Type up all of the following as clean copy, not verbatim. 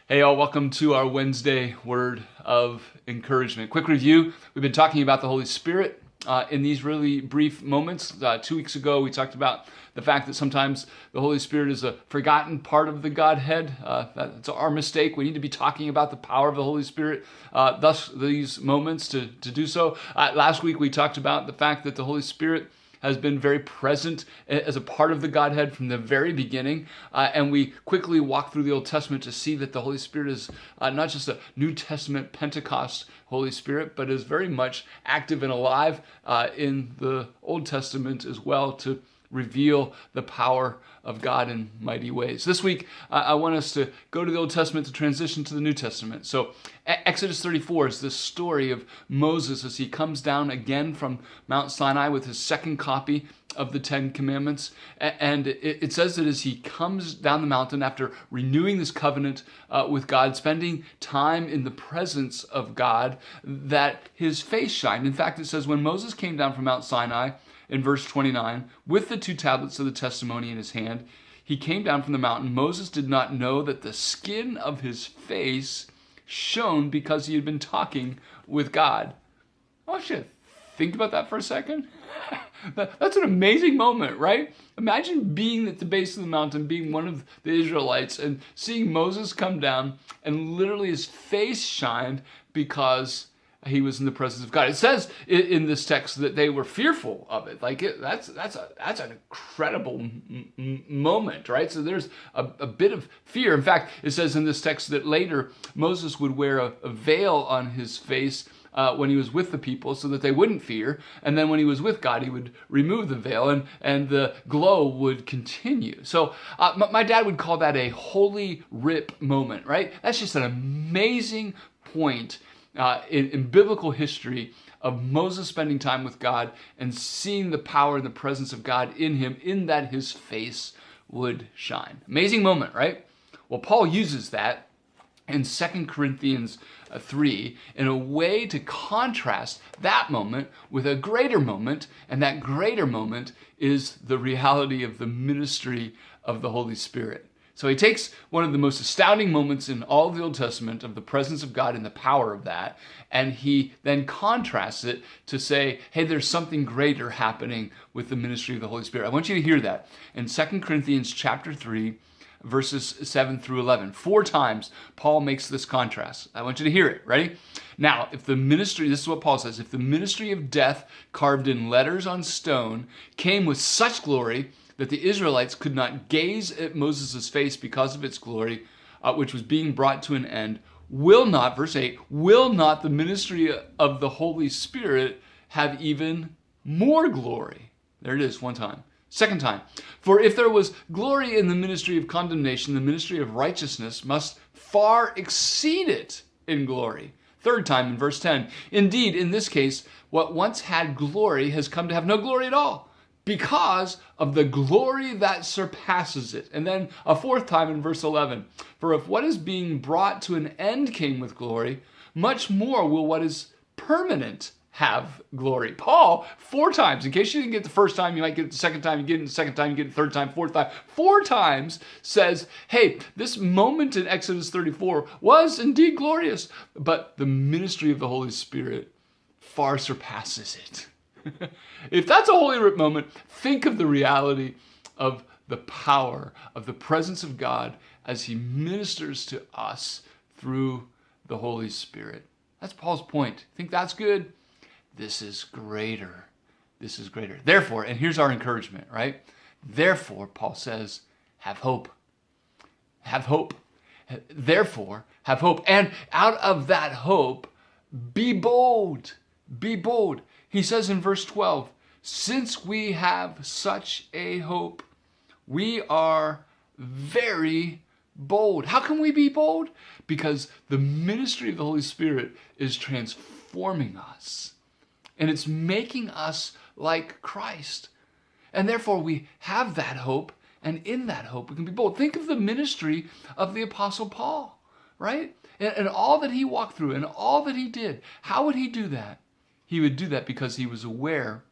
Hey, all, welcome to our Wednesday word of encouragement. Quick review. We've been talking about the Holy Spirit in these really brief moments. 2 weeks ago, we talked about the fact that sometimes the Holy Spirit is a forgotten part of the Godhead. That's our mistake. We need to be talking about the power of the Holy Spirit, thus these moments to do so. Last week, we talked about the fact that the Holy Spirit has been very present as a part of the Godhead from the very beginning. And we quickly walk through the Old Testament to see that the Holy Spirit is not just a New Testament Pentecost Holy Spirit, but is very much active and alive in the Old Testament as well to reveal the power of God in mighty ways. This week, I want us to go to the Old Testament to transition to the New Testament. So Exodus 34 is this story of Moses as he comes down again from Mount Sinai with his second copy of the Ten Commandments. And it says that as he comes down the mountain after renewing this covenant with God, spending time in the presence of God, that his face shined. In fact, it says when Moses came down from Mount Sinai, in verse 29, with the 2 tablets of the testimony in his hand, he came down from the mountain. Moses did not know that the skin of his face shone because he had been talking with God. I want you to think about that for a second. That's an amazing moment, right? Imagine being at the base of the mountain, being one of the Israelites, and seeing Moses come down, and literally his face shined because he was in the presence of God. It says in this text that they were fearful of it. That's an incredible moment, right? So there's a bit of fear. In fact, it says in this text that later Moses would wear a veil on his face when he was with the people so that they wouldn't fear. And then when he was with God, he would remove the veil and the glow would continue. So my dad would call that a holy rip moment, right? That's just an amazing point in biblical history of Moses spending time with God and seeing the power and the presence of God in him, in that his face would shine. Amazing moment, right? Well, Paul uses that in 2 Corinthians 3 in a way to contrast that moment with a greater moment, and that greater moment is the reality of the ministry of the Holy Spirit. So he takes one of the most astounding moments in all of the Old Testament of the presence of God and the power of that, and he then contrasts it to say, hey, there's something greater happening with the ministry of the Holy Spirit. I want you to hear that in 2 Corinthians chapter 3, verses 7 through 11. 4 times Paul makes this contrast. I want you to hear it. Ready? Now, if the ministry, this is what Paul says, if the ministry of death carved in letters on stone came with such glory that the Israelites could not gaze at Moses' face because of its glory, which was being brought to an end, will not, verse 8, will not the ministry of the Holy Spirit have even more glory? There it is, one time. Second time, for if there was glory in the ministry of condemnation, the ministry of righteousness must far exceed it in glory. Third time, in verse 10, indeed, in this case, what once had glory has come to have no glory at all, because of the glory that surpasses it. And then a fourth time in verse 11, for if what is being brought to an end came with glory, much more will what is permanent have glory. Paul, 4 times, in case you didn't get the first time, you might get it the second time, you get it the second time, you get it the third time, fourth time, 4 times says, hey, this moment in Exodus 34 was indeed glorious, but the ministry of the Holy Spirit far surpasses it. If that's a holy rip moment, think of the reality of the power of the presence of God as he ministers to us through the Holy Spirit. That's Paul's point. Think that's good? This is greater. This is greater. Therefore, and here's our encouragement, right? Therefore, Paul says, have hope. Have hope. Therefore, have hope. And out of that hope, be bold. Be bold. He says in verse 12, since we have such a hope, we are very bold. How can we be bold? Because the ministry of the Holy Spirit is transforming us. And it's making us like Christ. And therefore we have that hope. And in that hope we can be bold. Think of the ministry of the Apostle Paul, right? And all that he walked through and all that he did. How would he do that? He would do that because he was aware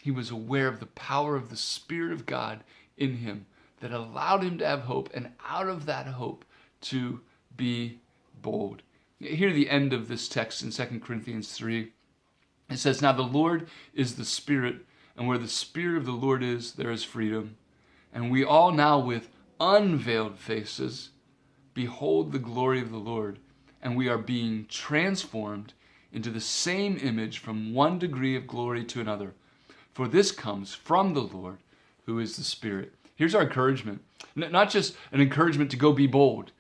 of the power of the Spirit of God in him that allowed him to have hope, and out of that hope to be bold. Hear the end of this text in 2 Corinthians 3. It says, "Now the Lord is the Spirit, and where the Spirit of the Lord is, there is freedom. And we all now with unveiled faces behold the glory of the Lord, and we are being transformed into the same image from one degree of glory to another. For this comes from the Lord, who is the Spirit." Here's our encouragement. Not just an encouragement to go be bold,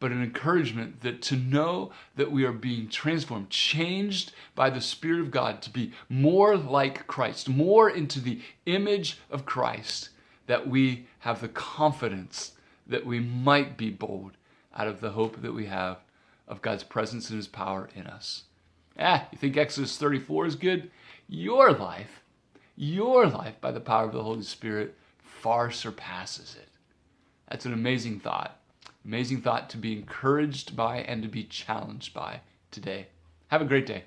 but an encouragement that to know that we are being transformed, changed by the Spirit of God to be more like Christ, more into the image of Christ, that we have the confidence that we might be bold out of the hope that we have of God's presence and his power in us. You think Exodus 34 is good? Your life by the power of the Holy Spirit far surpasses it. That's an amazing thought. Amazing thought to be encouraged by and to be challenged by today. Have a great day.